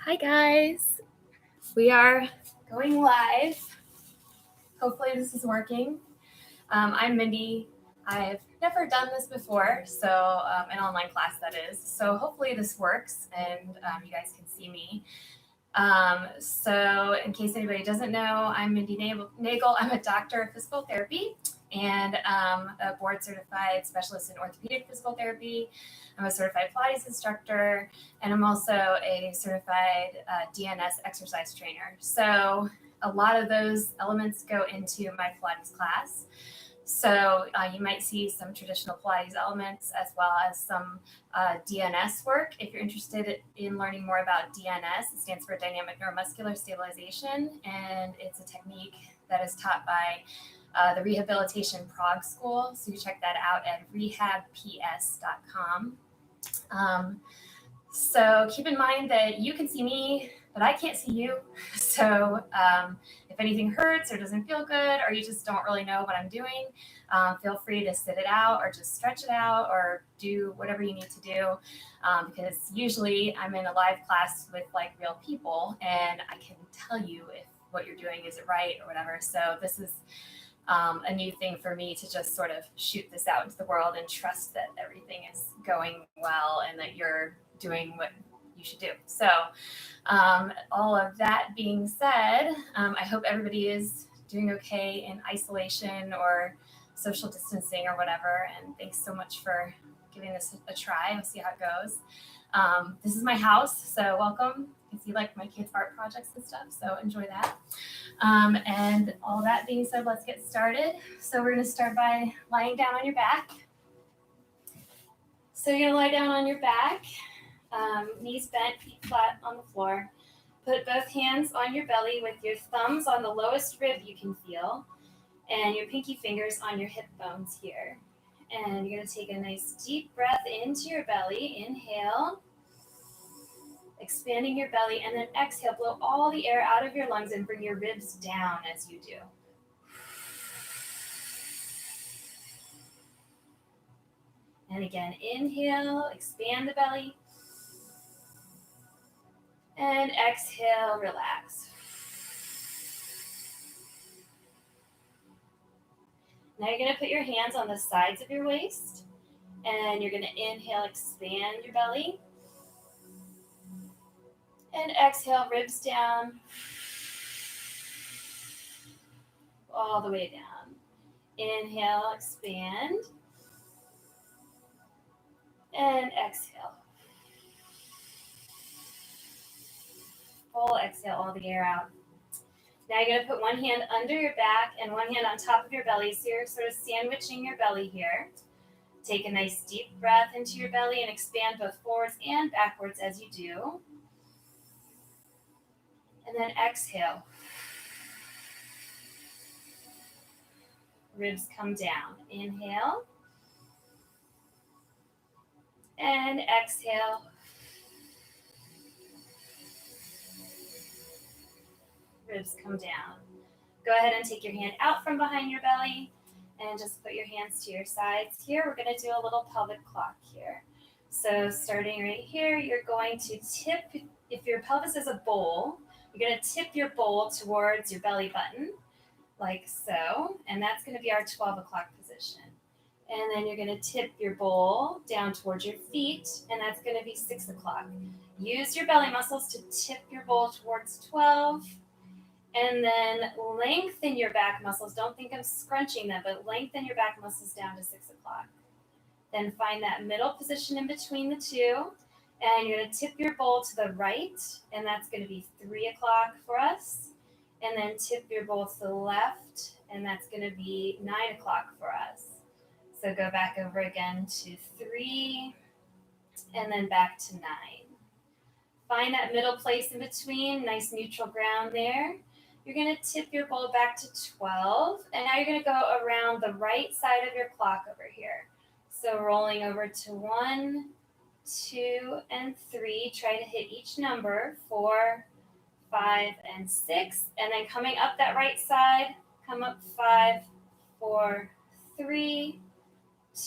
Hi guys, we are going live. Hopefully this is working. I'm Mindy. I've never done this before, so an online class that is. So hopefully this works and you guys can see me. So in case anybody doesn't know, I'm Mindy Nagel. I'm a doctor of physical therapy and a board certified specialist in orthopedic physical therapy. I'm a certified Pilates instructor, and I'm also a certified DNS Exercise Trainer. So a lot of those elements go into my Pilates class. So you might see some traditional Pilates elements as well as some DNS work. If you're interested in learning more about DNS, it stands for Dynamic Neuromuscular Stabilization, and it's a technique that is taught by the Rehabilitation Prague School. So you check that out at rehabps.com. So keep in mind that you can see me, but I can't see you. So if anything hurts or doesn't feel good, or you just don't really know what I'm doing, feel free to sit it out or just stretch it out or do whatever you need to do. Because usually I'm in a live class with like real people and I can tell you if what you're doing is it right or whatever. So this is a new thing for me to just sort of shoot this out into the world and trust that everything is going well and that you're doing what you should do. So all of that being said, I hope everybody is doing okay in isolation or social distancing or whatever. And thanks so much for giving this a try. We'll see how it goes. This is my house, so welcome. You can see like my kids' art projects and stuff, so enjoy that. And all that being said, let's get started. So we're going to start by lying down on your back. So you're going to lie down on your back, knees bent, feet flat on the floor. Put both hands on your belly with your thumbs on the lowest rib you can feel and your pinky fingers on your hip bones here. And you're going to take a nice deep breath into your belly. Inhale, expanding your belly, and then exhale, blow all the air out of your lungs and bring your ribs down as you do. And again, inhale, expand the belly. And exhale, relax. Now you're going to put your hands on the sides of your waist. And you're going to inhale, expand your belly. And exhale, ribs down. All the way down. Inhale, expand. And exhale. Full exhale, all the air out. Now you're going to put one hand under your back and one hand on top of your belly. So you're sort of sandwiching your belly here. Take a nice deep breath into your belly and expand both forwards and backwards as you do. And then exhale. Ribs come down. Inhale. And exhale. Ribs come down. Go ahead and take your hand out from behind your belly and just put your hands to your sides here. We're going to do a little pelvic clock here. So starting right here, you're going to tip, if your pelvis is a bowl, you're going to tip your bowl towards your belly button, like so. And that's going to be our 12 o'clock position. And then you're going to tip your bowl down towards your feet, and that's going to be 6 o'clock. Use your belly muscles to tip your bowl towards 12. And then lengthen your back muscles. Don't think of scrunching them, but lengthen your back muscles down to 6 o'clock. Then find that middle position in between the two. And you're going to tip your bowl to the right, and that's going to be 3 o'clock for us. And then tip your bowl to the left, and that's going to be 9 o'clock for us. So go back over again to 3, and then back to 9. Find that middle place in between, nice neutral ground there. You're going to tip your bowl back to 12, and now you're going to go around the right side of your clock over here. So rolling over to 1, 2, and 3. Try to hit each number, 4, 5, and 6. And then coming up that right side, come up 5, 4, 3,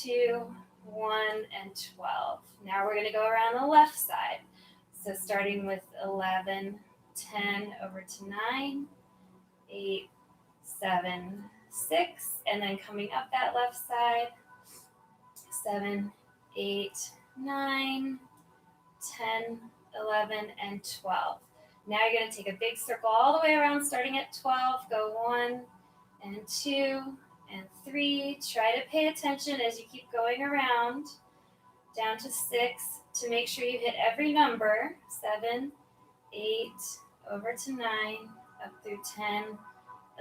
2, 1, and 12. Now we're going to go around the left side. So starting with 11, 10 over to 9, 8, 7, 6, and then coming up that left side, 7, 8, 9, 10, 11, and 12. Now you're going to take a big circle all the way around, starting at 12. Go 1 and 2 and 3. Try to pay attention as you keep going around, down to 6, to make sure you hit every number. 7, 8, over to 9, up through 10,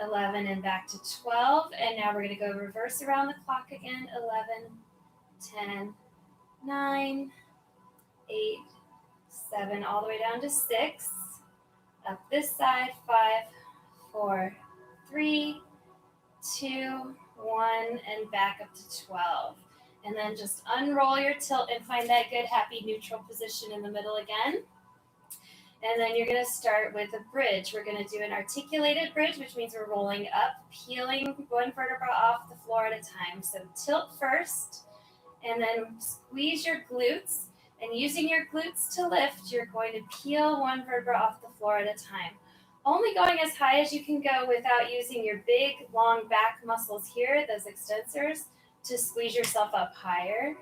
11, and back to 12. And now we're going to go reverse around the clock again. 11, 10, 9, 8, 7, all the way down to 6. Up this side, 5, 4, 3, 2, 1, and back up to 12. And then just unroll your tilt and find that good, happy, neutral position in the middle again. And then you're going to start with a bridge. We're going to do an articulated bridge, which means we're rolling up, peeling one vertebra off the floor at a time. So tilt first, and then squeeze your glutes. And using your glutes to lift, you're going to peel one vertebra off the floor at a time. Only going as high as you can go without using your big, long back muscles here, those extensors, to squeeze yourself up higher.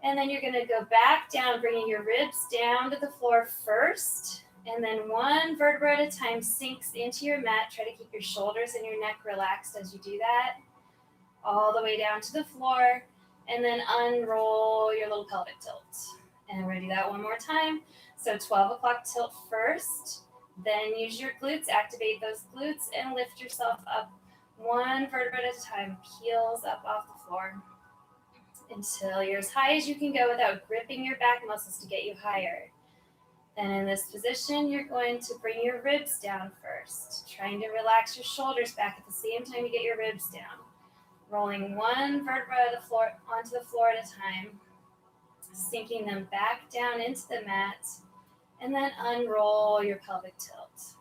And then you're going to go back down, bringing your ribs down to the floor first. And then one vertebra at a time sinks into your mat. Try to keep your shoulders and your neck relaxed as you do that. All the way down to the floor. And then unroll your little pelvic tilt. And we're going to do that one more time. So 12 o'clock tilt first. Then use your glutes, activate those glutes, and lift yourself up one vertebra at a time. Peels up off the floor until you're as high as you can go without gripping your back muscles to get you higher. And in this position, you're going to bring your ribs down first, trying to relax your shoulders back at the same time you get your ribs down. Rolling one vertebra onto the floor at a time, sinking them back down into the mat, and then unroll your pelvic tilt.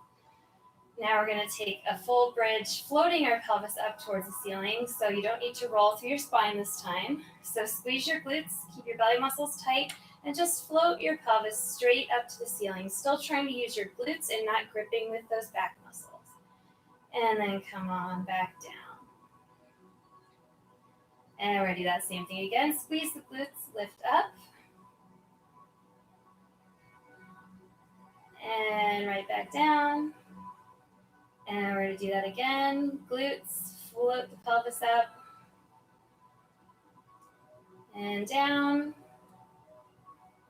Now we're going to take a full bridge, floating our pelvis up towards the ceiling, so you don't need to roll through your spine this time. So squeeze your glutes, keep your belly muscles tight, and just float your pelvis straight up to the ceiling, still trying to use your glutes and not gripping with those back muscles. And then come on back down. And we're going to do that same thing again. Squeeze the glutes, lift up. And right back down. And we're going to do that again. Glutes, float the pelvis up. And down.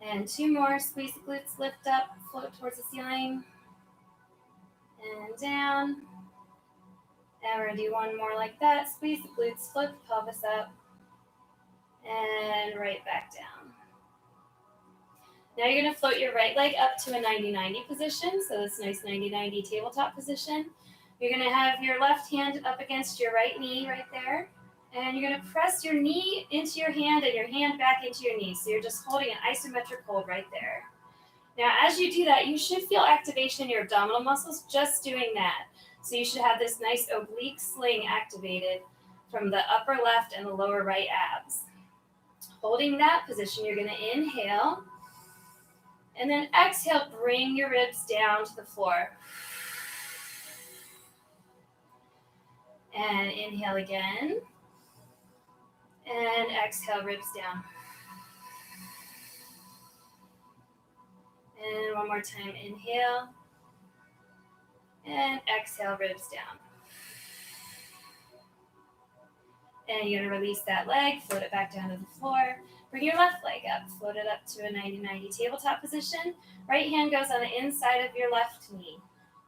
And two more. Squeeze the glutes, lift up, float towards the ceiling. And down. And we're going to do one more like that. Squeeze the glutes, float the pelvis up. And right back down. Now you're going to float your right leg up to a 90-90 position. So this nice 90-90 tabletop position. You're going to have your left hand up against your right knee right there. And you're going to press your knee into your hand and your hand back into your knee. So you're just holding an isometric hold right there. Now as you do that, you should feel activation in your abdominal muscles just doing that. So you should have this nice oblique sling activated from the upper left and the lower right abs. Holding that position, you're going to inhale. And then exhale, bring your ribs down to the floor. And inhale again. And exhale, ribs down. And one more time, inhale. And exhale, ribs down. And you're going to release that leg, float it back down to the floor. Bring your left leg up, float it up to a 90-90 tabletop position. Right hand goes on the inside of your left knee.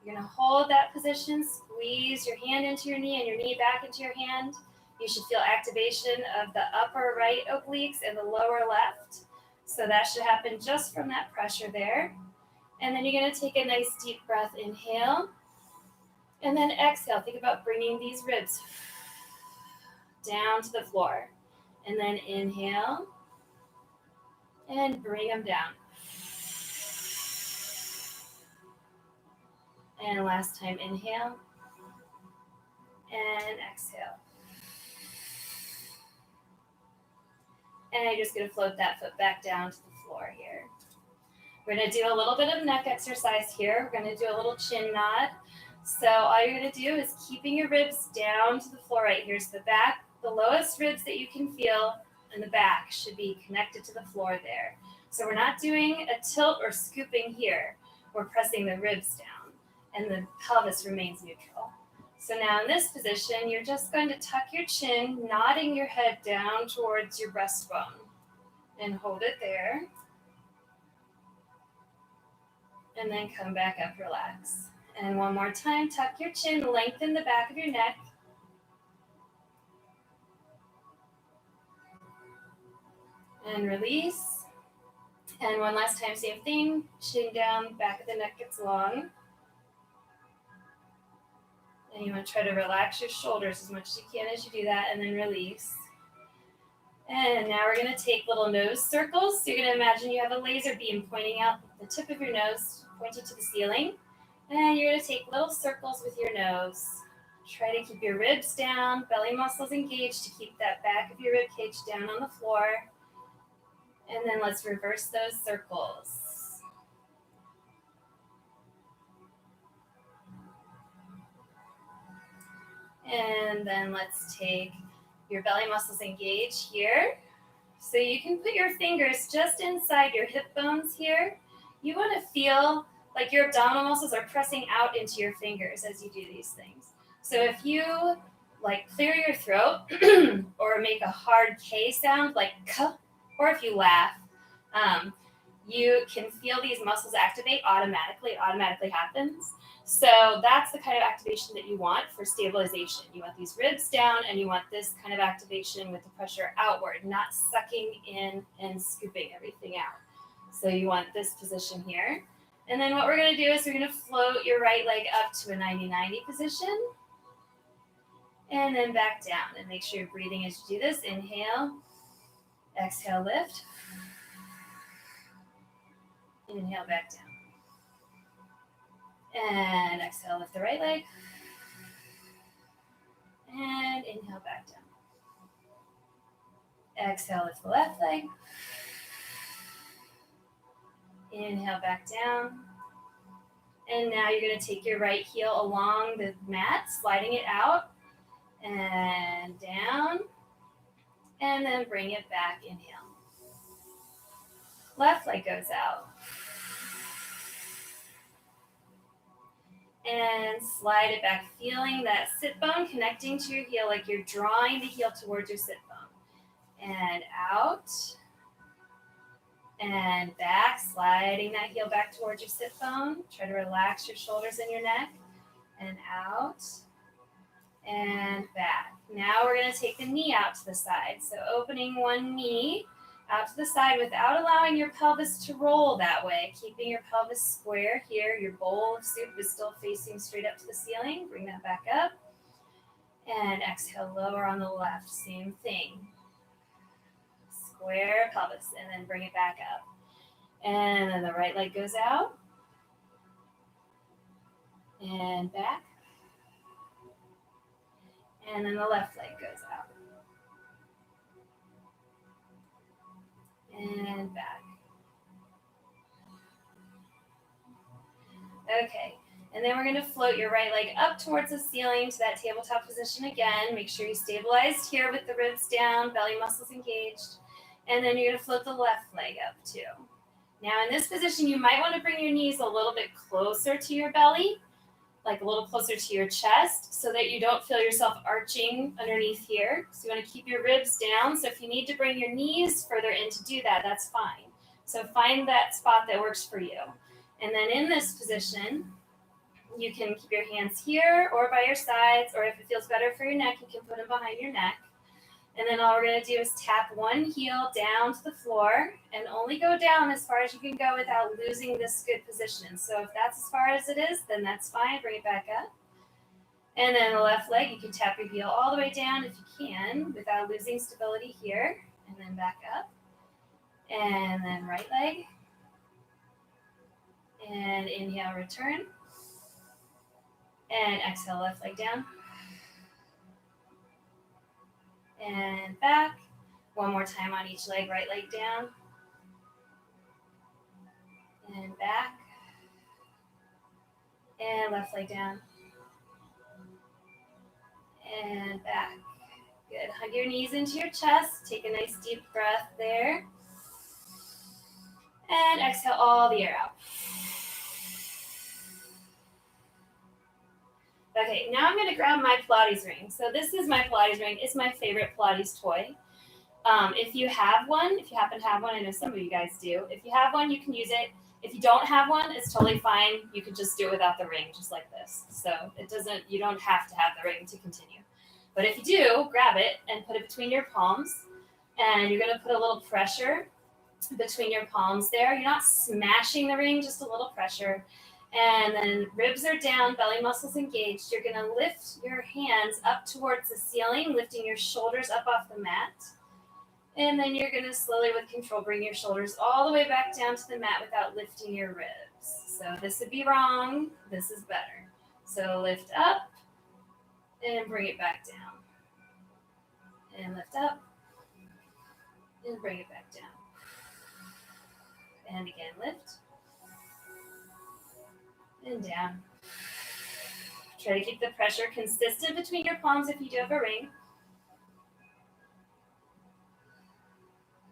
You're going to hold that position, squeeze your hand into your knee and your knee back into your hand. You should feel activation of the upper right obliques and the lower left. So that should happen just from that pressure there. And then you're going to take a nice deep breath, inhale. And then exhale, think about bringing these ribs down to the floor. And then inhale. And bring them down. And last time, inhale. And exhale. And I'm just going to float that foot back down to the floor here. We're going to do a little bit of neck exercise here. We're going to do a little chin nod. So all you're going to do is keeping your ribs down to the floor right here. So the back, the lowest ribs that you can feel in the back should be connected to the floor there. So we're not doing a tilt or scooping here. We're pressing the ribs down and the pelvis remains neutral. So now in this position, you're just going to tuck your chin, nodding your head down towards your breastbone and hold it there. And then come back up, relax. And one more time, tuck your chin, lengthen the back of your neck. And release. And one last time, same thing. Chin down, back of the neck gets long. And you want to try to relax your shoulders as much as you can as you do that, and then release. And now we're going to take little nose circles. So you're going to imagine you have a laser beam pointing out the tip of your nose, pointed to the ceiling. And you're going to take little circles with your nose. Try to keep your ribs down, belly muscles engaged to keep that back of your rib cage down on the floor. And then let's reverse those circles. And then let's take your belly muscles engaged here. So you can put your fingers just inside your hip bones here. You want to feel like your abdominal muscles are pressing out into your fingers as you do these things. So if you like clear your throat or make a hard K sound like K, or if you laugh, you can feel these muscles activate automatically. It automatically happens. So that's the kind of activation that you want for stabilization. You want these ribs down and you want this kind of activation with the pressure outward, not sucking in and scooping everything out. So you want this position here. And then what we're going to do is we're going to float your right leg up to a 90-90 position. And then back down. And make sure you're breathing as you do this. Inhale. Exhale, lift. Inhale, back down. And exhale, lift the right leg. And inhale, back down. Exhale, lift the left leg. Inhale, back down. And now you're going to take your right heel along the mat, sliding it out and down. And then bring it back, inhale. Left leg goes out. And slide it back, feeling that sit bone connecting to your heel, like you're drawing the heel towards your sit bone. And out. And back, sliding that heel back towards your sit bone. Try to relax your shoulders and your neck. And out. And back. Now we're going to take the knee out to the side. So opening one knee out to the side without allowing your pelvis to roll that way. Keeping your pelvis square here. Your bowl of soup is still facing straight up to the ceiling. Bring that back up. And exhale, lower on the left. Same thing. Square pelvis. And then bring it back up. And then the right leg goes out. And back. And then the left leg goes out. And back. Okay, and then we're going to float your right leg up towards the ceiling to that tabletop position again. Make sure you stabilized here with the ribs down, belly muscles engaged. And then you're going to float the left leg up too. Now in this position, you might want to bring your knees a little bit closer to your belly, like a little closer to your chest, so that you don't feel yourself arching underneath here. So you want to keep your ribs down. So if you need to bring your knees further in to do that, that's fine. So find that spot that works for you. And then in this position, you can keep your hands here or by your sides, or if it feels better for your neck, you can put them behind your neck. And then all we're going to do is tap one heel down to the floor and only go down as far as you can go without losing this good position. So if that's as far as it is, then that's fine. Bring it back up. And then the left leg, you can tap your heel all the way down if you can without losing stability here. And then back up. And then right leg. And inhale, return. And exhale, left leg down. And back. One more time on each leg, right leg down. And back. And left leg down. And back. Good. Hug your knees into your chest. Take a nice deep breath there. And exhale all the air out. Okay, now I'm going to grab my Pilates ring. So this is my Pilates ring. It's my favorite Pilates toy. If you have one, if you happen to have one, I know some of you guys do. If you have one, you can use it. If you don't have one, it's totally fine. You can just do it without the ring, just like this. So you don't have to have the ring to continue. But if you do, grab it and put it between your palms. And you're going to put a little pressure between your palms there. You're not smashing the ring, just a little pressure. And then ribs are down, belly muscles engaged. You're going to lift your hands up towards the ceiling, lifting your shoulders up off the mat. And then you're going to slowly, with control, bring your shoulders all the way back down to the mat without lifting your ribs. So this would be wrong. This is better. So lift up and bring it back down. And lift up and bring it back down. And again, lift and down. Try to keep the pressure consistent between your palms if you do have a ring.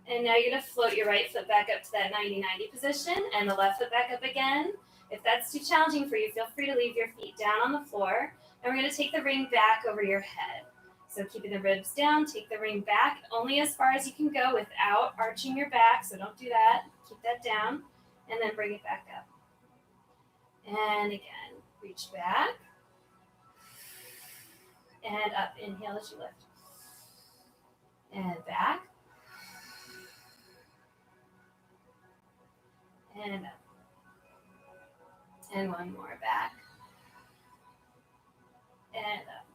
And now you're going to float your right foot back up to that 90-90 position and the left foot back up again. If that's too challenging for you, feel free to leave your feet down on the floor. And we're going to take the ring back over your head. So keeping the ribs down, take the ring back only as far as you can go without arching your back. So don't do that. Keep that down and then bring it back up. And again, reach back and up. Inhale as you lift. And back. And up. And one more, back. And up.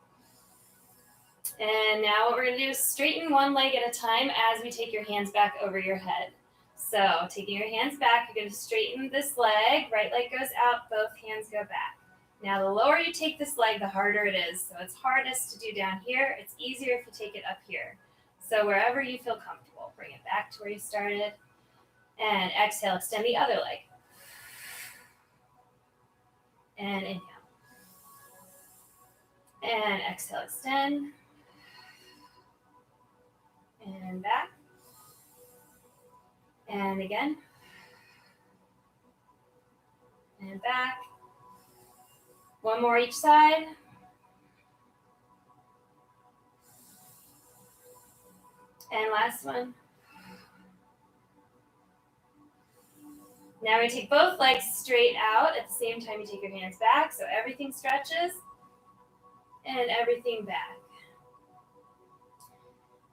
And now what we're going to do is straighten one leg at a time as we take your hands back over your head. So taking your hands back, you're going to straighten this leg. Right leg goes out, both hands go back. Now the lower you take this leg, the harder it is. So it's hardest to do down here. It's easier if you take it up here. So wherever you feel comfortable, bring it back to where you started. And exhale, extend the other leg. And inhale. And exhale, extend. And back. And again. And back. One more each side. And last one. Now we're going to take both legs straight out. At the same time, you take your hands back, so everything stretches and everything back.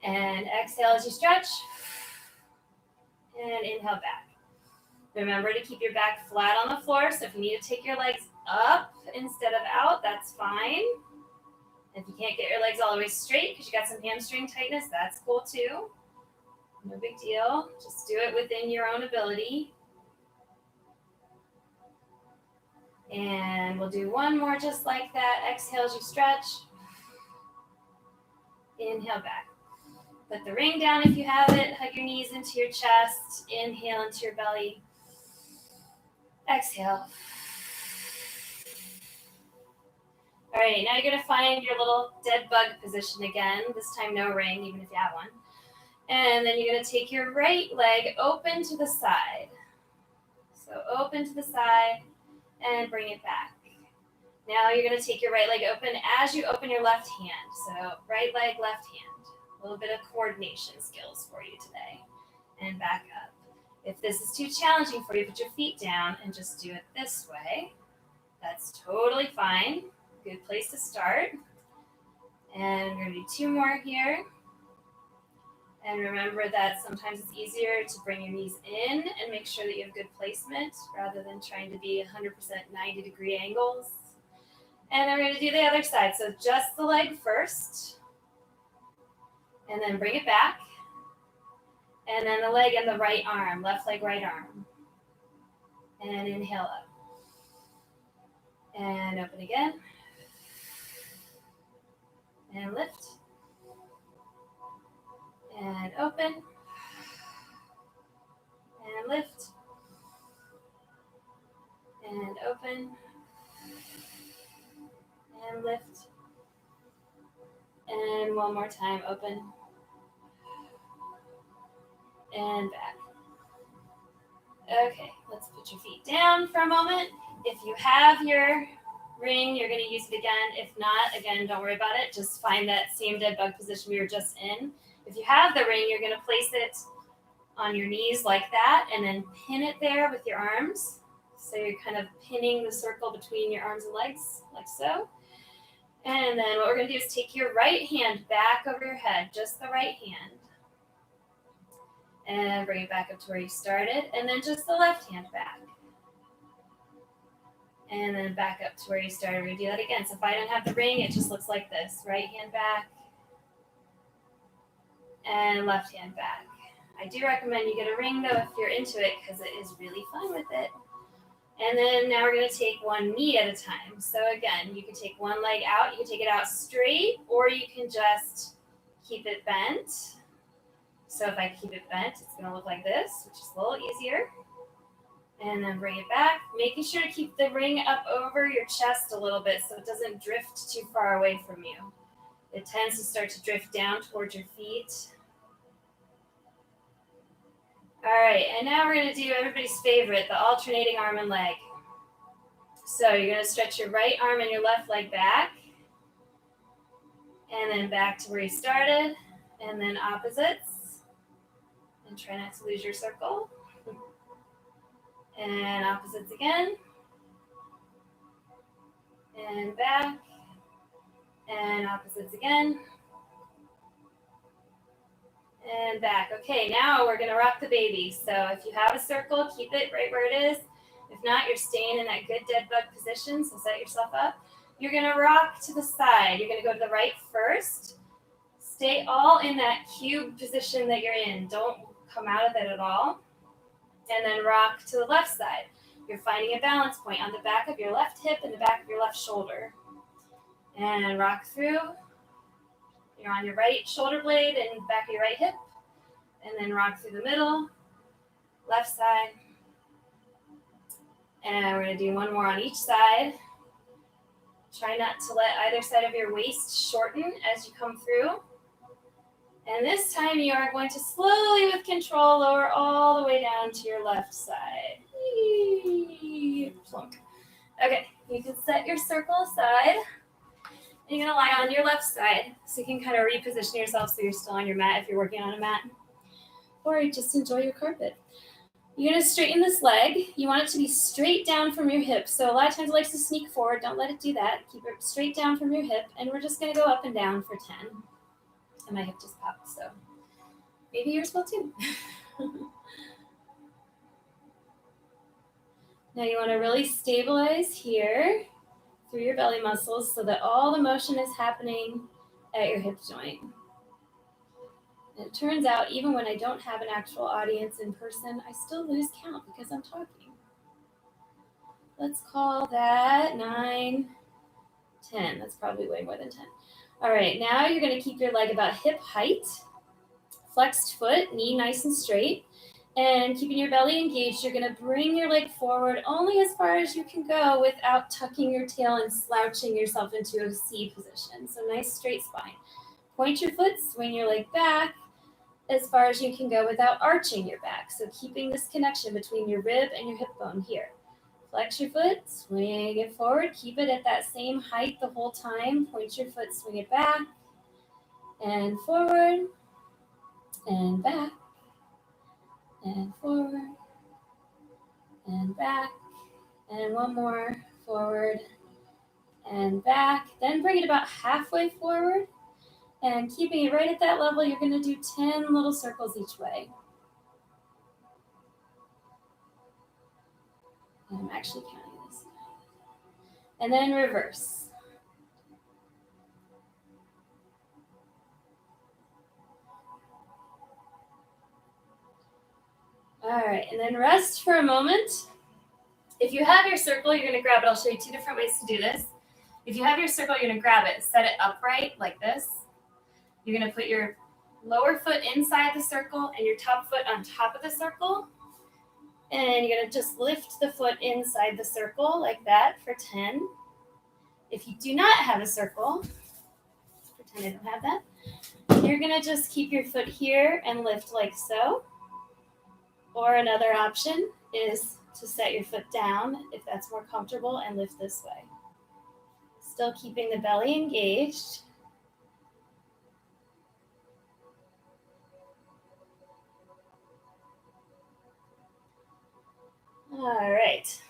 And exhale as you stretch. And inhale back. Remember to keep your back flat on the floor, so if you need to take your legs up instead of out, that's fine. If you can't get your legs all the way straight because you got some hamstring tightness, that's cool too. No big deal. Just do it within your own ability. And we'll do one more just like that. Exhale as you stretch. Inhale back. Put the ring down if you have it. Hug your knees into your chest. Inhale into your belly. Exhale. All right, now you're going to find your little dead bug position again. This time no ring, even if you have one. And then you're going to take your right leg open to the side. So open to the side. And bring it back. Now you're going to take your right leg open as you open your left hand. So right leg, left hand. A little bit of coordination skills for you today. And back up. If this is too challenging for you, put your feet down and just do it this way. That's totally fine. Good place to start. And we're going to do two more here. And remember that sometimes it's easier to bring your knees in and make sure that you have good placement rather than trying to be 100% 90-degree angles. And then we're going to do the other side. So just the leg first. And then bring it back. And then the leg and the right arm, left leg, right arm. And inhale up. And open again. And lift. And open. And lift. open. And lift. And one more time, open. And back. Okay, let's put your feet down for a moment. If you have your ring, you're going to use it again. If not, again, don't worry about it. Just find that same dead bug position we were just in. If you have the ring, you're going to place it on your knees like that and then pin it there with your arms. So you're kind of pinning the circle between your arms and legs, like so. And then what we're going to do is take your right hand back over your head, just the right hand. And bring it back up to where you started. And then just the left hand back. And then back up to where you started. We're going to do that again. So if I don't have the ring, it just looks like this. Right hand back. And left hand back. I do recommend you get a ring, though, if you're into it, because it is really fun with it. And then now we're going to take one knee at a time. So again, you can take one leg out. You can take it out straight, or you can just keep it bent. So if I keep it bent, it's going to look like this, which is a little easier. And then bring it back, making sure to keep the ring up over your chest a little bit so it doesn't drift too far away from you. It tends to start to drift down towards your feet. All right, and now we're going to do everybody's favorite, the alternating arm and leg. So you're going to stretch your right arm and your left leg back. And then back to where you started. And then opposites. And try not to lose your circle. And opposites again. And back. And opposites again. And back. Okay, now we're going to rock the baby. So if you have a circle, keep it right where it is. If not, you're staying in that good dead bug position, so set yourself up. You're going to rock to the side. You're going to go to the right first. Stay all in that cube position that you're in. Don't come out of it at all. And then rock to the left side. You're finding a balance point on the back of your left hip and the back of your left shoulder. And rock through. You're on your right shoulder blade and back of your right hip. And then rock through the middle, left side. And we're going to do one more on each side. Try not to let either side of your waist shorten as you come through. And this time you are going to slowly, with control, lower all the way down to your left side. Plunk. Okay, you can set your circle aside. And you're going to lie on your left side, so you can kind of reposition yourself so you're still on your mat if you're working on a mat. Or just enjoy your carpet. You're going to straighten this leg. You want it to be straight down from your hip. So a lot of times it likes to sneak forward. Don't let it do that. Keep it straight down from your hip. And we're just going to go up and down for 10. And my hip just popped, so maybe yours will too. Now you want to really stabilize here through your belly muscles so that all the motion is happening at your hip joint. And it turns out, even when I don't have an actual audience in person, I still lose count because I'm talking. Let's call that 9, 10. That's probably way more than 10. All right, now you're going to keep your leg about hip height, flexed foot, knee nice and straight, and keeping your belly engaged, you're going to bring your leg forward only as far as you can go without tucking your tail and slouching yourself into a C position. So nice straight spine. Point your foot, swing your leg back as far as you can go without arching your back. So keeping this connection between your rib and your hip bone here. Flex your foot, swing it forward. Keep it at that same height the whole time. Point your foot, swing it back, and forward, and back, and forward, and back, and one more, forward, and back. Then bring it about halfway forward, and keeping it right at that level, you're going to do 10 little circles each way. And I'm actually counting this. And then reverse. All right, and then rest for a moment. If you have your circle, you're going to grab it. I'll show you 2 different ways to do this. If you have your circle, you're going to grab it, set it upright like this. You're going to put your lower foot inside the circle and your top foot on top of the circle. And you're going to just lift the foot inside the circle like that for 10. If you do not have a circle, pretend I don't have that, you're going to just keep your foot here and lift like so. Or another option is to set your foot down if that's more comfortable and lift this way. Still keeping the belly engaged. All right.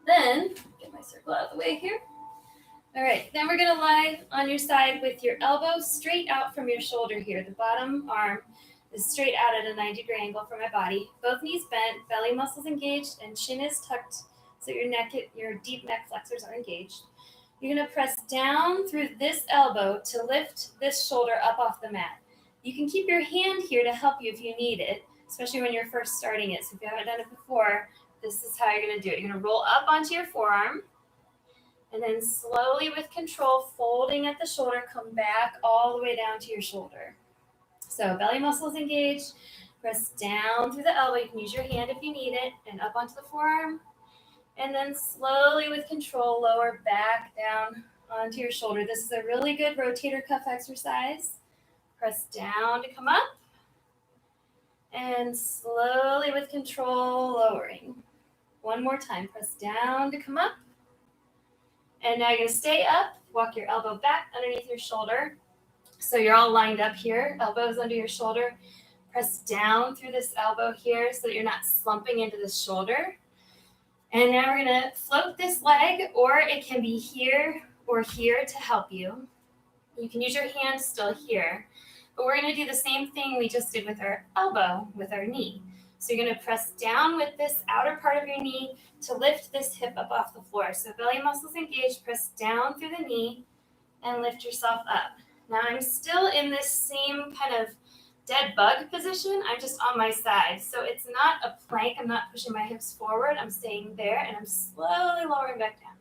Then, get my circle out of the way here. All right, then we're gonna lie on your side with your elbow straight out from your shoulder here. The bottom arm is straight out at a 90-degree angle from my body. Both knees bent, belly muscles engaged, and chin is tucked so your deep neck flexors are engaged. You're gonna press down through this elbow to lift this shoulder up off the mat. You can keep your hand here to help you if you need it, especially when you're first starting it. So if you haven't done it before, this is how you're gonna do it. You're gonna roll up onto your forearm, and then slowly with control, folding at the shoulder, come back all the way down to your shoulder. So belly muscles engaged, press down through the elbow. You can use your hand if you need it, and up onto the forearm. And then slowly with control, lower back down onto your shoulder. This is a really good rotator cuff exercise. Press down to come up. And slowly with control, lowering. One more time, press down to come up. And now you're gonna stay up, walk your elbow back underneath your shoulder. So you're all lined up here, elbows under your shoulder. Press down through this elbow here so that you're not slumping into this shoulder. And now we're gonna float this leg, or it can be here or here to help you. You can use your hand still here, but we're gonna do the same thing we just did with our elbow, with our knee. So you're gonna press down with this outer part of your knee to lift this hip up off the floor. So belly muscles engaged, press down through the knee and lift yourself up. Now I'm still in this same kind of dead bug position. I'm just on my side. So it's not a plank. I'm not pushing my hips forward. I'm staying there and I'm slowly lowering back down.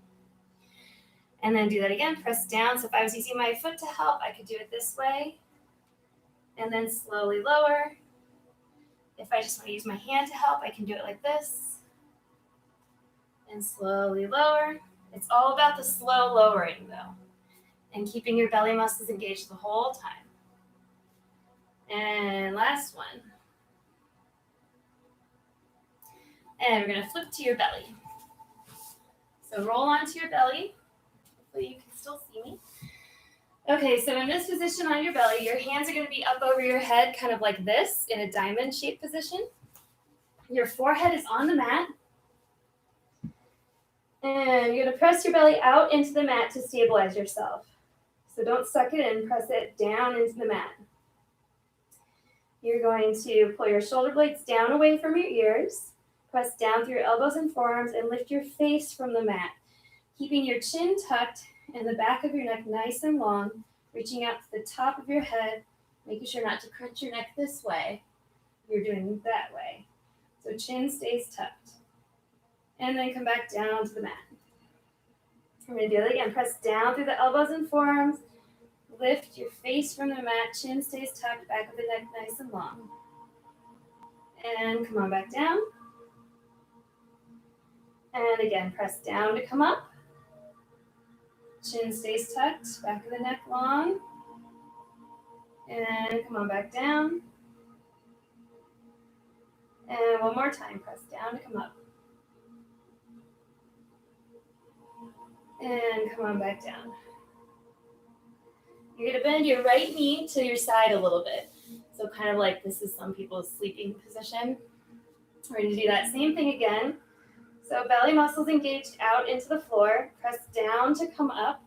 And then do that again, press down. So if I was using my foot to help, I could do it this way. And then slowly lower. If I just want to use my hand to help, I can do it like this. And slowly lower. It's all about the slow lowering though, and keeping your belly muscles engaged the whole time. And last one. And we're gonna flip to your belly. So roll onto your belly. Hopefully you can still see me. Okay, so in this position on your belly, your hands are gonna be up over your head, kind of like this, in a diamond-shaped position. Your forehead is on the mat. And you're gonna press your belly out into the mat to stabilize yourself. So don't suck it in, press it down into the mat. You're going to pull your shoulder blades down away from your ears, press down through your elbows and forearms, and lift your face from the mat, keeping your chin tucked and the back of your neck nice and long, reaching out to the top of your head, making sure not to crunch your neck this way. You're doing that way. So chin stays tucked. And then come back down to the mat. We're going to do it again. Press down through the elbows and forearms. Lift your face from the mat. Chin stays tucked. Back of the neck nice and long. And come on back down. And again, press down to come up. Chin stays tucked. Back of the neck long. And come on back down. And one more time. Press down to come up. And come on back down. You're going to bend your right knee to your side a little bit. So kind of like this is some people's sleeping position. We're going to do that same thing again. So belly muscles engaged out into the floor. Press down to come up.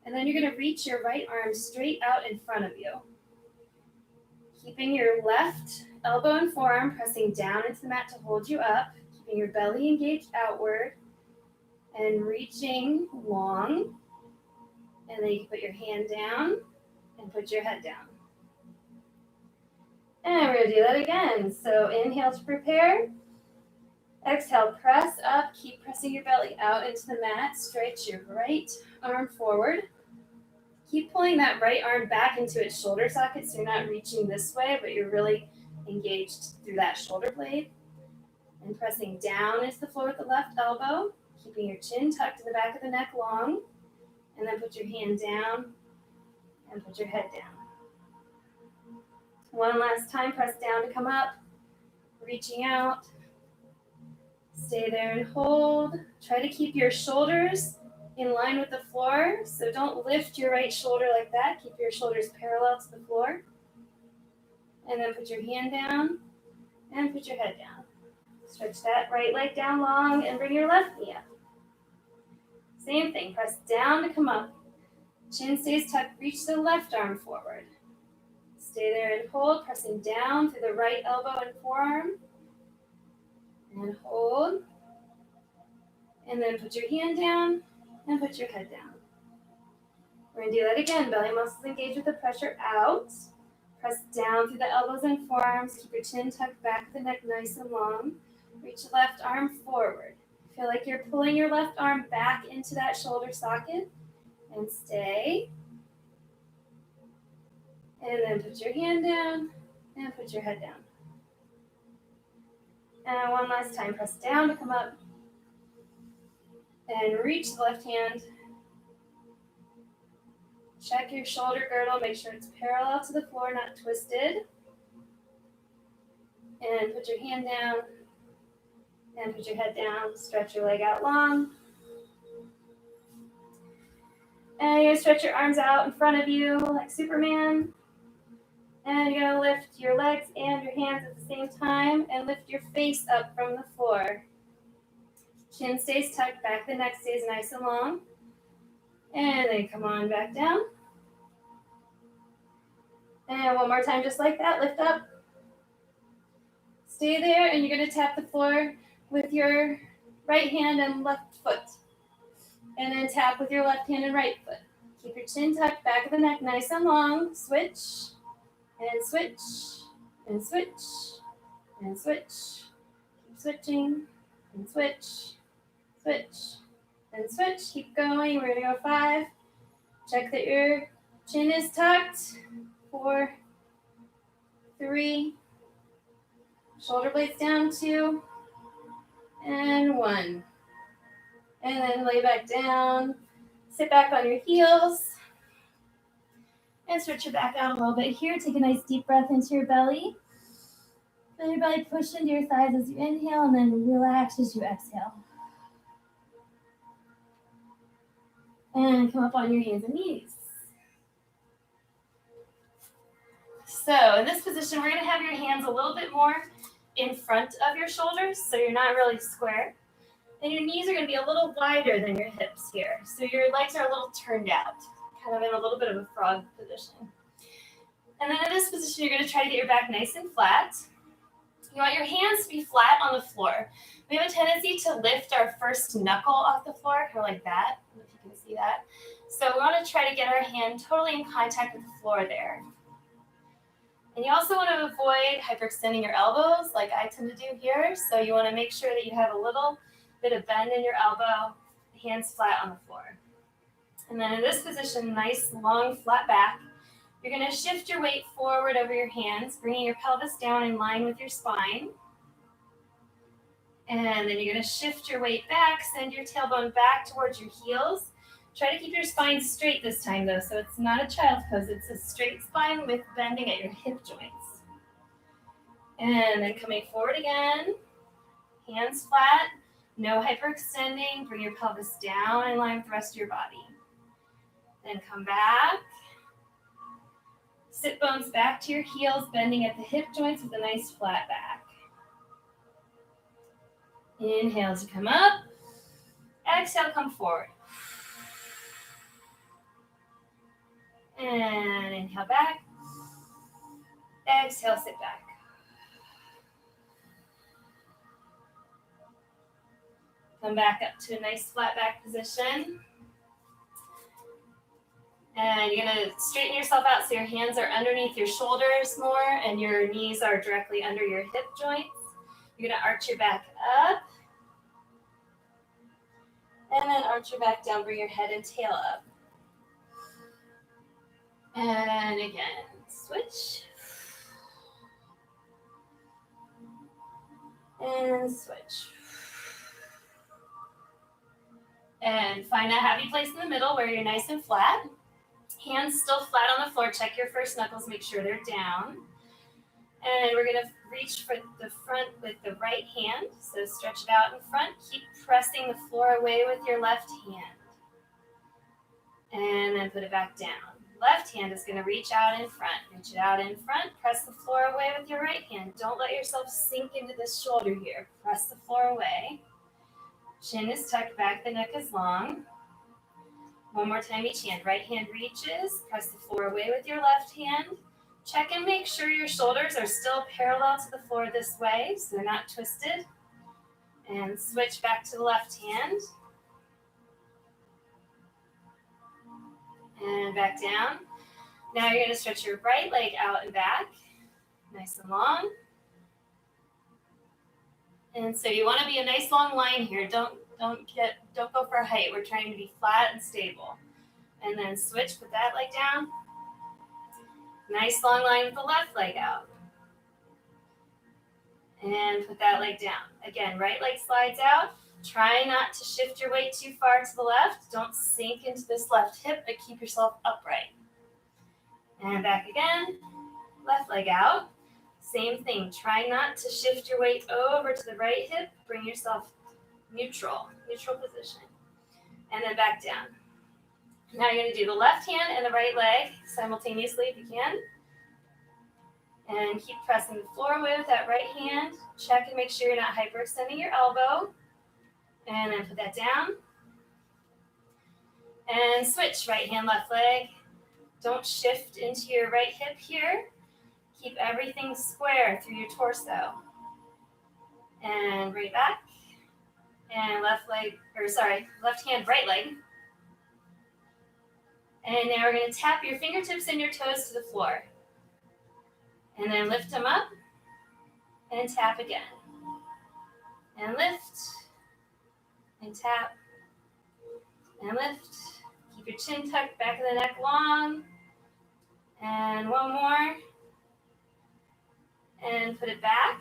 And then you're going to reach your right arm straight out in front of you. Keeping your left elbow and forearm pressing down into the mat to hold you up. Keeping your belly engaged outward. And reaching long. And then you can put your hand down and put your head down. And we're going to do that again. So inhale to prepare. Exhale, press up. Keep pressing your belly out into the mat. Stretch your right arm forward. Keep pulling that right arm back into its shoulder socket so you're not reaching this way, but you're really engaged through that shoulder blade. And pressing down into the floor with the left elbow, keeping your chin tucked in the back of the neck long. And then put your hand down and put your head down. One last time, press down to come up, reaching out. Stay there and hold. Try to keep your shoulders in line with the floor, so don't lift your right shoulder like that. Keep your shoulders parallel to the floor. And then put your hand down and put your head down. Stretch that right leg down long and bring your left knee up. Same thing, press down to come up. Chin stays tucked, reach the left arm forward. Stay there and hold, pressing down through the right elbow and forearm. And hold. And then put your hand down and put your head down. We're going to do that again. Belly muscles engage with the pressure out. Press down through the elbows and forearms. Keep your chin tucked back, the neck nice and long. Reach the left arm forward. Feel like you're pulling your left arm back into that shoulder socket. And stay. And then put your hand down and put your head down. And one last time, press down to come up. And reach the left hand. Check your shoulder girdle, make sure it's parallel to the floor, not twisted. And put your hand down. And put your head down, stretch your leg out long. And you're going to stretch your arms out in front of you like Superman. And you're going to lift your legs and your hands at the same time and lift your face up from the floor. Chin stays tucked, back of the neck stays nice and long. And then come on back down. And one more time just like that, lift up. Stay there and you're going to tap the floor with your right hand and left foot. And then tap with your left hand and right foot. Keep your chin tucked, back of the neck nice and long. Switch, and switch, and switch, and switch. Keep switching, and switch, switch, and switch. Keep going. We're going to go 5. Check that your chin is tucked. 4, 3. Shoulder blades down. 2. And 1. And then lay back down. Sit back on your heels. And stretch your back out a little bit here. Take a nice deep breath into your belly. Feel your belly push into your thighs as you inhale, and then relax as you exhale. And come up on your hands and knees. So in this position, we're going to have your hands a little bit more in front of your shoulders, so you're not really square. And your knees are going to be a little wider than your hips here. So your legs are a little turned out, kind of in a little bit of a frog position. And then in this position, you're going to try to get your back nice and flat. You want your hands to be flat on the floor. We have a tendency to lift our first knuckle off the floor, kind of like that. I don't know if you can see that. So we want to try to get our hand totally in contact with the floor there. And you also want to avoid hyperextending your elbows like I tend to do here. So you want to make sure that you have a little bit of bend in your elbow, hands flat on the floor. And then in this position, nice, long, flat back. You're going to shift your weight forward over your hands, bringing your pelvis down in line with your spine. And then you're going to shift your weight back, send your tailbone back towards your heels. Try to keep your spine straight this time, though, so it's not a child's pose. It's a straight spine with bending at your hip joints. And then coming forward again, hands flat, no hyperextending. Bring your pelvis down in line with the rest of your body. Then come back. Sit bones back to your heels, bending at the hip joints with a nice flat back. Inhale to come up. Exhale, come forward. And inhale back. Exhale, sit back. Come back up to a nice flat back position. And you're going to straighten yourself out so your hands are underneath your shoulders more and your knees are directly under your hip joints. You're going to arch your back up. And then arch your back down, bring your head and tail up. And again, switch. And switch. And find a happy place in the middle where you're nice and flat. Hands still flat on the floor. Check your first knuckles, make sure they're down. And we're going to reach for the front with the right hand. So stretch it out in front. Keep pressing the floor away with your left hand. And then put it back down. Left hand is going to reach out in front. Reach it out in front. Press the floor away with your right hand. Don't let yourself sink into this shoulder here. Press the floor away. Chin is tucked back. The neck is long. One more time each hand. Right hand reaches. Press the floor away with your left hand. Check and make sure your shoulders are still parallel to the floor this way, so they're not twisted. And switch back to the left hand. And back down. Now you're going to stretch your right leg out and back. Nice and long. And so you want to be a nice long line here. Don't go for height. We're trying to be flat and stable. And then switch, put that leg down. Nice long line with the left leg out. And put that leg down. Again, right leg slides out. Try not to shift your weight too far to the left. Don't sink into this left hip, but keep yourself upright. And back again. Left leg out. Same thing. Try not to shift your weight over to the right hip. Bring yourself neutral position. And then back down. Now you're going to do the left hand and the right leg simultaneously if you can. And keep pressing the floor away with that right hand. Check and make sure you're not hyperextending your elbow. And then put that down. And switch, right hand, left leg. Don't shift into your right hip here. Keep everything square through your torso. And right back. And left hand, right leg. And now we're going to tap your fingertips and your toes to the floor. And then lift them up. And tap again. And lift. And tap. And lift. Keep your chin tucked, back of the neck long. And one more. And put it back.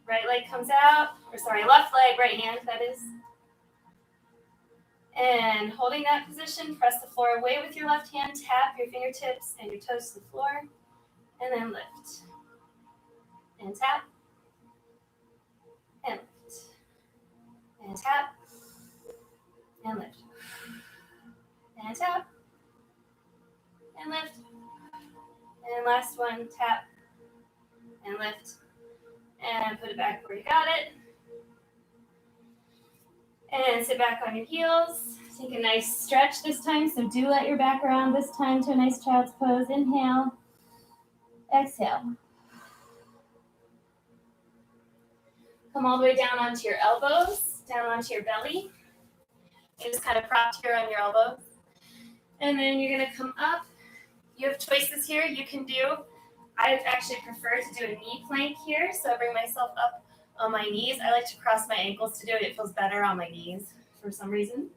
Right leg comes out. Left leg, right hand, that is. And holding that position, press the floor away with your left hand. Tap your fingertips and your toes to the floor. And then lift. And tap. And lift. And tap. And lift. And tap. And lift. And last one, tap. And lift. And put it back where you got it. And sit back on your heels. Take a nice stretch this time. So do let your back around this time to a nice child's pose. Inhale. Exhale. Come all the way down onto your elbows, down onto your belly. You just kind of prop here on your elbows. And then you're going to come up. You have choices here. You can do, I actually prefer to do a knee plank here. So I bring myself up on my knees. I like to cross my ankles to do it. It feels better on my knees for some reason.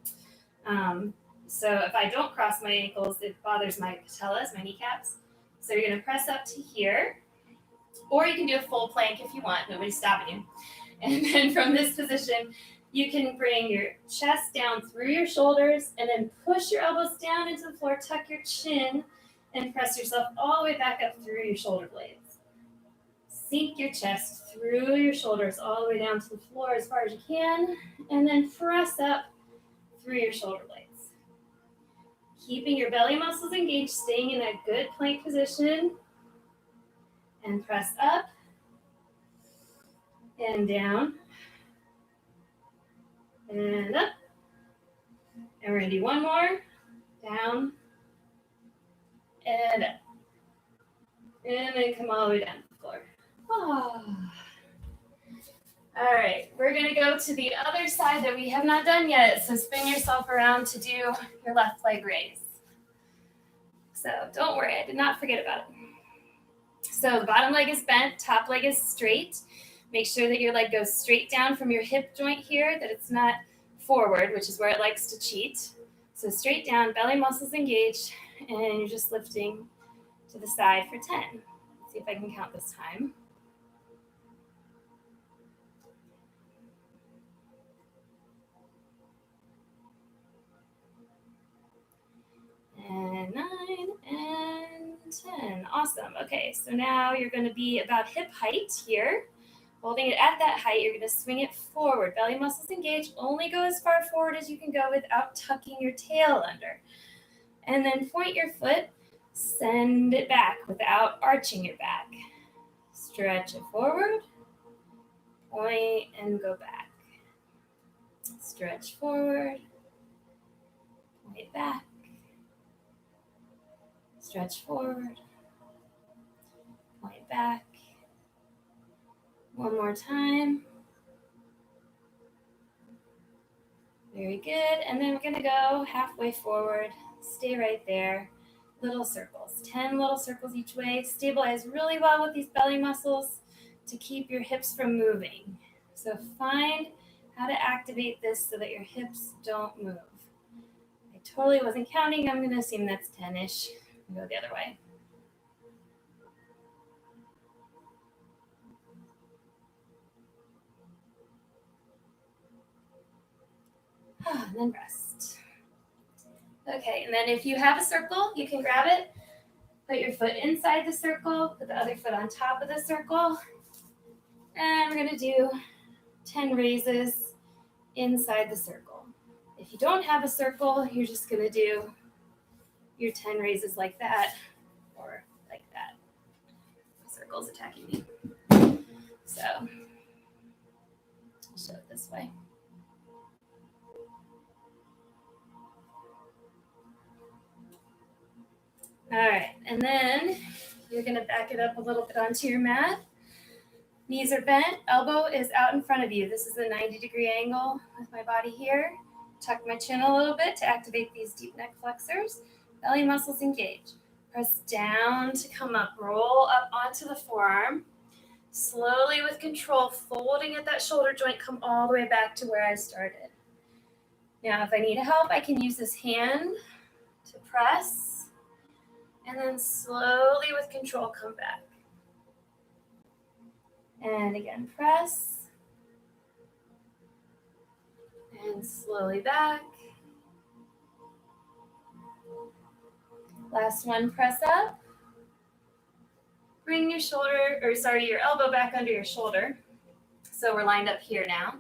So if I don't cross my ankles, it bothers my patellas, my kneecaps. So you're going to press up to here. Or you can do a full plank if you want. Nobody's stopping you. And then from this position, you can bring your chest down through your shoulders and then push your elbows down into the floor, tuck your chin, and press yourself all the way back up through your shoulder blades. Sink your chest through your shoulders all the way down to the floor as far as you can, and then press up through your shoulder blades. Keeping your belly muscles engaged, staying in a good plank position, and press up and down and up. And we're going to do one more. Down and up. And then come all the way down to the floor. Oh. All right, we're going to go to the other side that we have not done yet. So spin yourself around to do your left leg raise. So don't worry, I did not forget about it. So the bottom leg is bent, top leg is straight. Make sure that your leg goes straight down from your hip joint here, that it's not forward, which is where it likes to cheat. So straight down, belly muscles engaged, and you're just lifting to the side for 10. Let's see if I can count this time. Awesome. Okay, so now you're going to be about hip height here. Holding it at that height, you're going to swing it forward. Belly muscles engaged. Only go as far forward as you can go without tucking your tail under. And then point your foot, send it back without arching your back. Stretch it forward, point, and go back. Stretch forward, point back. Stretch forward, point back. One more time. Very good. And then we're going to go halfway forward. Stay right there. Little circles. 10 little circles each way. Stabilize really well with these belly muscles to keep your hips from moving. So find how to activate this so that your hips don't move. I totally wasn't counting. I'm going to assume that's 10-ish. Go the other way. And then rest. Okay, and then if you have a circle, you can grab it, put your foot inside the circle, put the other foot on top of the circle, and we're gonna do 10 raises inside the circle. If you don't have a circle, you're just gonna do your 10 raises like that, or like that. The circle's attacking me. So, I'll show it this way. All right, and then you're gonna back it up a little bit onto your mat. Knees are bent, elbow is out in front of you. This is a 90-degree angle with my body here. Tuck my chin a little bit to activate these deep neck flexors. Belly muscles engage. Press down to come up, roll up onto the forearm. Slowly with control, folding at that shoulder joint, come all the way back to where I started. Now, if I need help, I can use this hand to press. And then slowly with control, come back. And again, press. And slowly back. Last one, press up. Bring your your elbow back under your shoulder. So we're lined up here now.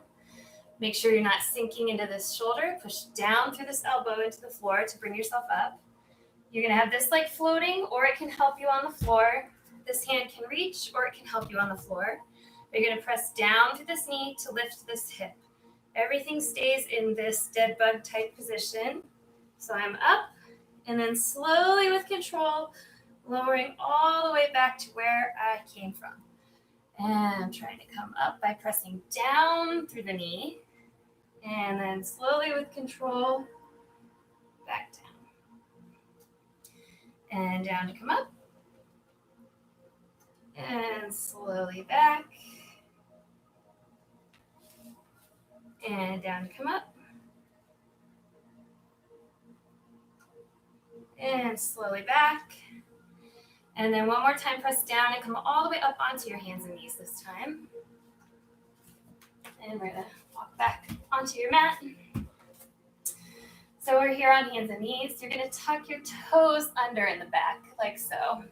Make sure you're not sinking into this shoulder. Push down through this elbow into the floor to bring yourself up. You're going to have this like floating, or it can help you on the floor. This hand can reach, or it can help you on the floor. You're going to press down through this knee to lift this hip. Everything stays in this dead bug type position. So I'm up, and then slowly with control, lowering all the way back to where I came from. And I'm trying to come up by pressing down through the knee, and then slowly with control, back down. And down to come up. And slowly back. And down to come up. And slowly back. And then one more time, press down and come all the way up onto your hands and knees this time. And we're going to walk back onto your mat. So we're here on hands and knees. You're going to tuck your toes under in the back, like so.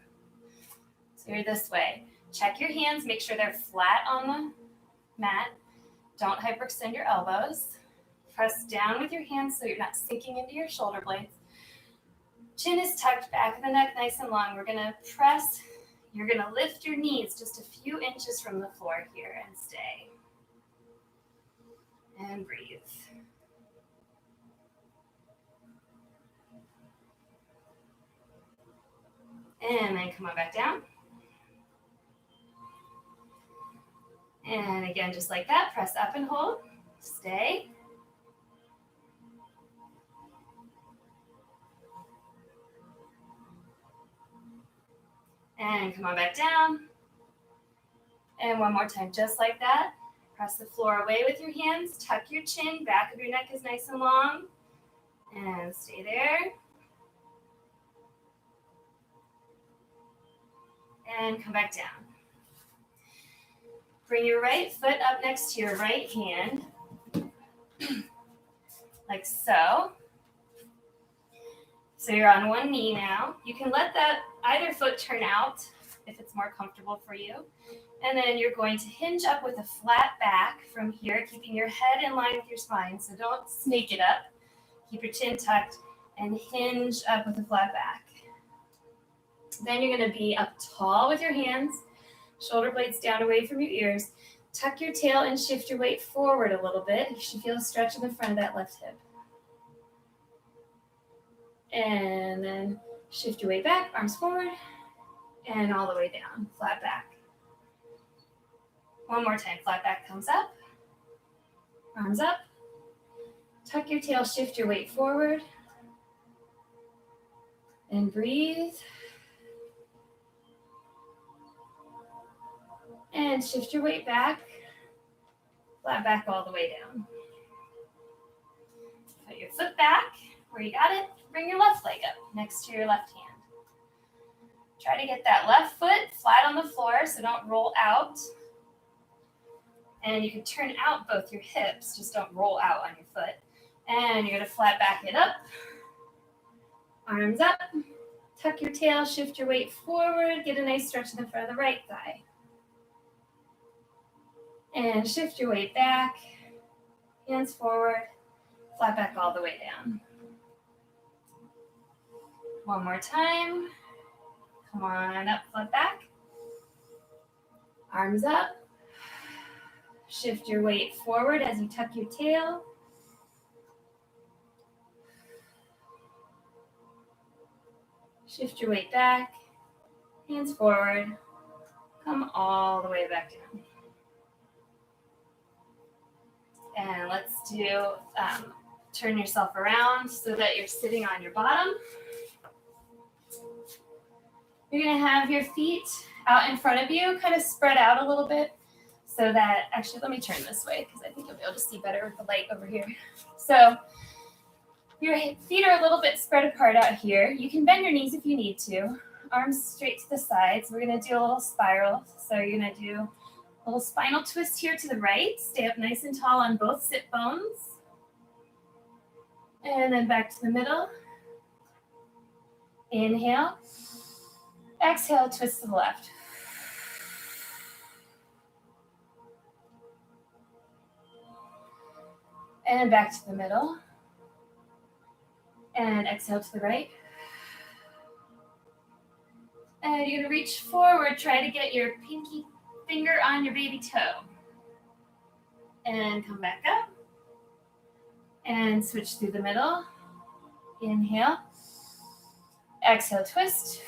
So you're this way. Check your hands. Make sure they're flat on the mat. Don't hyperextend your elbows. Press down with your hands so you're not sinking into your shoulder blades. Chin is tucked, back of the neck nice and long. We're going to press. You're going to lift your knees just a few inches from the floor here and stay. And breathe. And then come on back down. And again, just like that, press up and hold. Stay. And come on back down. And one more time, just like that. Press the floor away with your hands. Tuck your chin. Back of your neck is nice and long. And stay there. And come back down. Bring your right foot up next to your right hand, like so. So you're on one knee now. You can let that either foot turn out if it's more comfortable for you. And then you're going to hinge up with a flat back from here, keeping your head in line with your spine. So don't snake it up. Keep your chin tucked and hinge up with a flat back. Then you're going to be up tall with your hands, shoulder blades down away from your ears. Tuck your tail and shift your weight forward a little bit. You should feel a stretch in the front of that left hip. And then shift your weight back, arms forward, and all the way down, flat back. One more time, flat back comes up, arms up. Tuck your tail, shift your weight forward, and breathe. And shift your weight back, flat back all the way down. Put your foot back where you got it. Bring your left leg up next to your left hand. Try to get that left foot flat on the floor, so don't roll out. And you can turn out both your hips, just don't roll out on your foot. And you're going to flat back it up. Arms up. Tuck your tail, shift your weight forward. Get a nice stretch in the front of the right thigh. And shift your weight back. Hands forward. Flat back all the way down. One more time. Come on up, flat back. Arms up. Shift your weight forward as you tuck your tail. Shift your weight back. Hands forward. Come all the way back down. And let's do, turn yourself around so that you're sitting on your bottom. You're going to have your feet out in front of you, kind of spread out a little bit so that, actually, let me turn this way because I think you'll be able to see better with the light over here. So your feet are a little bit spread apart out here. You can bend your knees if you need to. Arms straight to the sides. We're going to do a little spiral. So you're going to do a little spinal twist here to the right. Stay up nice and tall on both sit bones. And then back to the middle. Inhale. Exhale, twist to the left. And back to the middle. And exhale to the right. And you're going to reach forward. Try to get your pinky finger on your baby toe. And come back up. And switch through the middle. Inhale. Exhale, twist.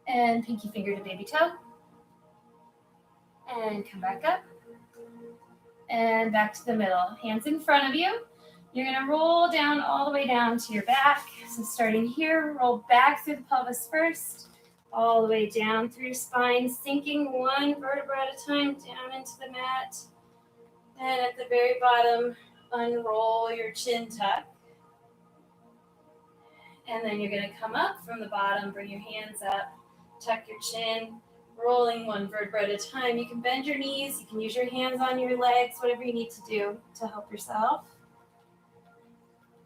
And pinky finger to baby toe. And come back up. And back to the middle. Hands in front of you. You're going to roll down all the way down to your back. So starting here, roll back through the pelvis first, all the way down through your spine, sinking one vertebra at a time down into the mat. And at the very bottom, unroll your chin tuck. And then you're going to come up from the bottom, bring your hands up, tuck your chin, rolling one vertebra at a time. You can bend your knees, you can use your hands on your legs, whatever you need to do to help yourself.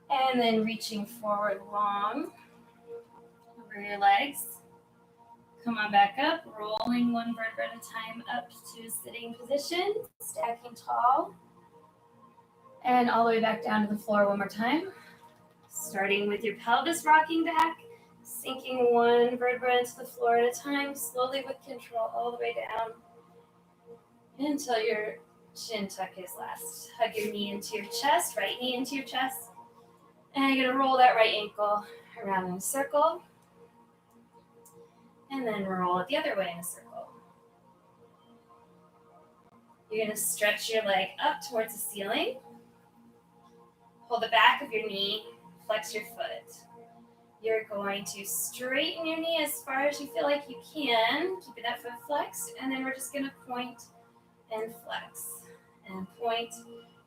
And then reaching forward long over your legs. Come on back up, rolling one vertebra at a time up to sitting position, stacking tall. And all the way back down to the floor one more time. Starting with your pelvis rocking back, sinking one vertebra into the floor at a time, slowly with control all the way down until your chin tuck is last. Hug your knee into your chest, right knee into your chest. And you're going to roll that right ankle around in a circle. And then roll it the other way in a circle. You're going to stretch your leg up towards the ceiling. Hold the back of your knee, flex your foot. You're going to straighten your knee as far as you feel like you can, keeping that foot flexed. And then we're just going to point and flex, and point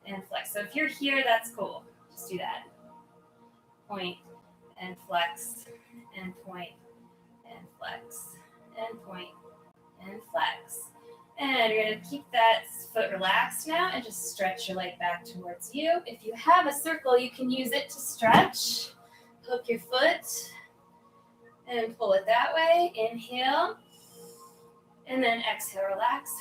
and flex. So if you're here, that's cool. Just do that. Point and flex, and point and flex, and point and flex. And you're going to keep that foot relaxed now and just stretch your leg back towards you. If you have a circle, you can use it to stretch. Hook your foot and pull it that way. Inhale. And then exhale, relax.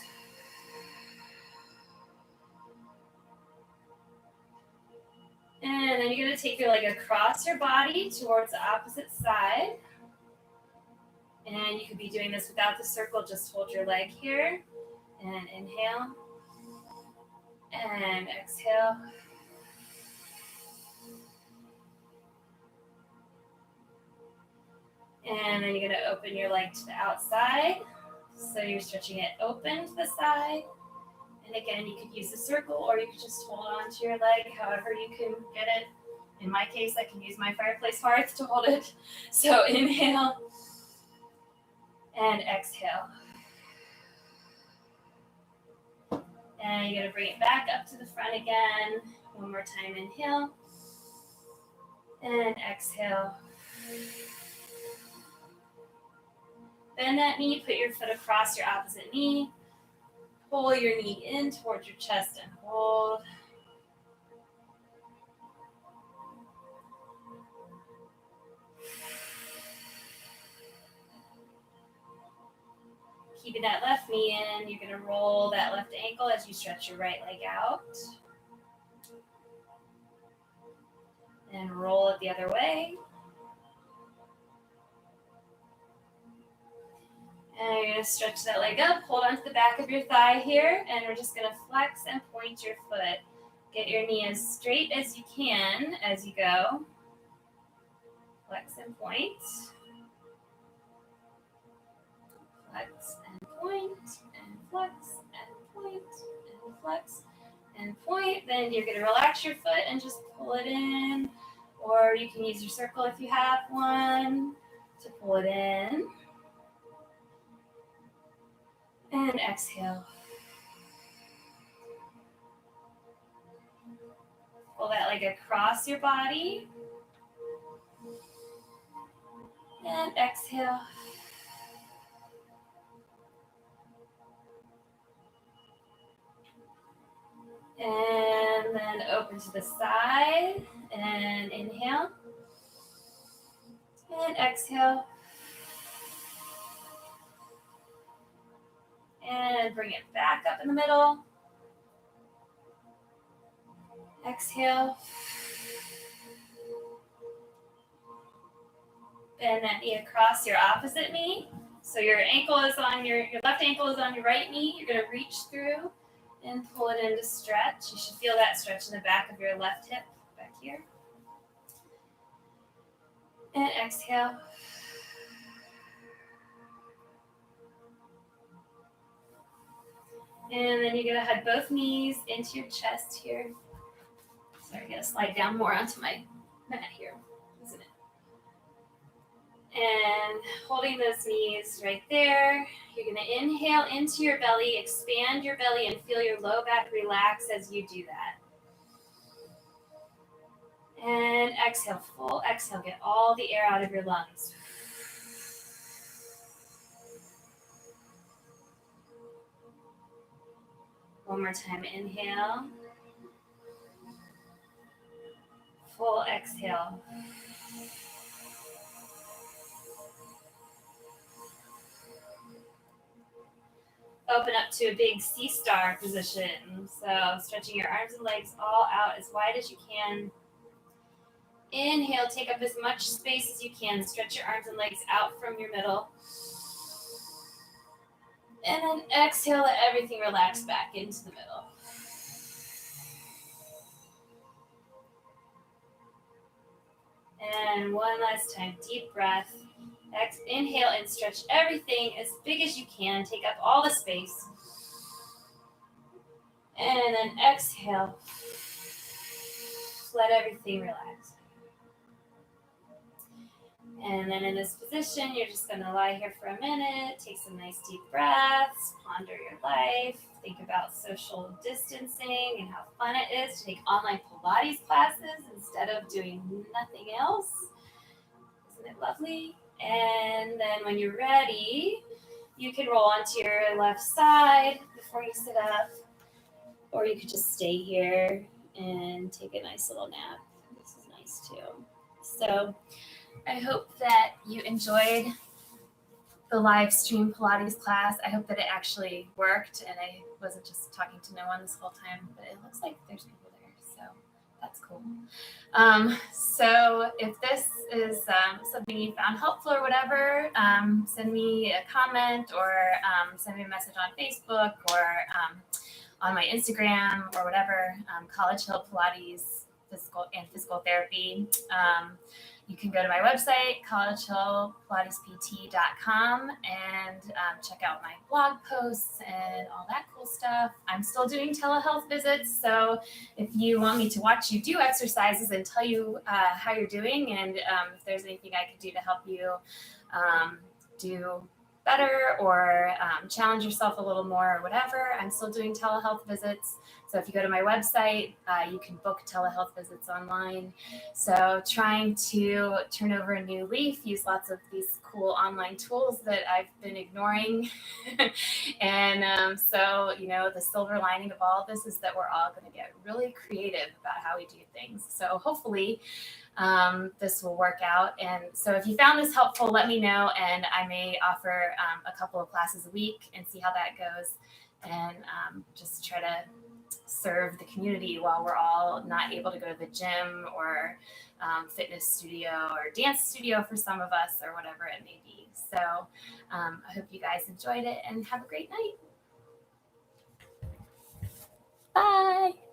And then you're going to take your leg across your body towards the opposite side. And you could be doing this without the circle. Just hold your leg here. And inhale. And exhale. And then you're going to open your leg to the outside. So you're stretching it open to the side. And again, you could use a circle or you could just hold on to your leg however you can get it. In my case, I can use my fireplace hearth to hold it. So inhale and exhale. And you're going to bring it back up to the front again. One more time, inhale and exhale. Bend that knee, put your foot across your opposite knee. Pull your knee in towards your chest and hold. Keeping that left knee in, you're going to roll that left ankle as you stretch your right leg out. And roll it the other way. And you're going to stretch that leg up, hold onto the back of your thigh here, and we're just going to flex and point your foot. Get your knee as straight as you can as you go. Flex and point. Flex and point, and flex and point, and flex and point. Then you're going to relax your foot and just pull it in. Or you can use your circle if you have one to pull it in. And exhale. Pull that leg across your body. And exhale. And then open to the side. And inhale. And exhale. And bring it back up in the middle. Exhale. Bend that knee across your opposite knee. So your ankle is on your left ankle is on your right knee. You're going to reach through and pull it in to stretch. You should feel that stretch in the back of your left hip back here. And exhale. And then you're going to hug both knees into your chest here. Sorry, I'm going to slide down more onto my mat here, isn't it? And holding those knees right there, you're going to inhale into your belly, expand your belly, and feel your low back relax as you do that. And exhale, full exhale, get all the air out of your lungs. One more time, inhale. Full exhale. Open up to a big C-star position. So stretching your arms and legs all out as wide as you can. Inhale, take up as much space as you can. Stretch your arms and legs out from your middle. And then exhale, let everything relax back into the middle. And one last time, deep breath. Inhale and stretch everything as big as you can. Take up all the space. And then exhale. Let everything relax. And then in this position, you're just going to lie here for a minute, take some nice deep breaths, ponder your life, think about social distancing and how fun it is to take online Pilates classes instead of doing nothing else. Isn't it lovely? And then when you're ready, You can roll onto your left side before you sit up, or you could just stay here and take a nice little nap. This is nice too. So I hope that you enjoyed the live stream Pilates class. I hope that it actually worked and I wasn't just talking to no one this whole time, but it looks like there's people there, so that's cool. So if this is something you found helpful or whatever, send me a comment or send me a message on Facebook or on my Instagram or whatever, College Hill Pilates Physical Therapy. You can go to my website, collegehillpilatespt.com, and check out my blog posts and all that cool stuff. I'm still doing telehealth visits, so if you want me to watch you do exercises and tell you how you're doing and if there's anything I could do to help you do better or challenge yourself a little more or whatever, I'm still doing telehealth visits. So if you go to my website, you can book telehealth visits online. So trying to turn over a new leaf, use lots of these cool online tools that I've been ignoring. And so, you know, the silver lining of all of this is that we're all going to get really creative about how we do things. So hopefully this will work out. And so if you found this helpful, let me know, and I may offer a couple of classes a week and see how that goes, and just try to serve the community while we're all not able to go to the gym or fitness studio or dance studio for some of us or whatever it may be. So I hope you guys enjoyed it and have a great night. Bye.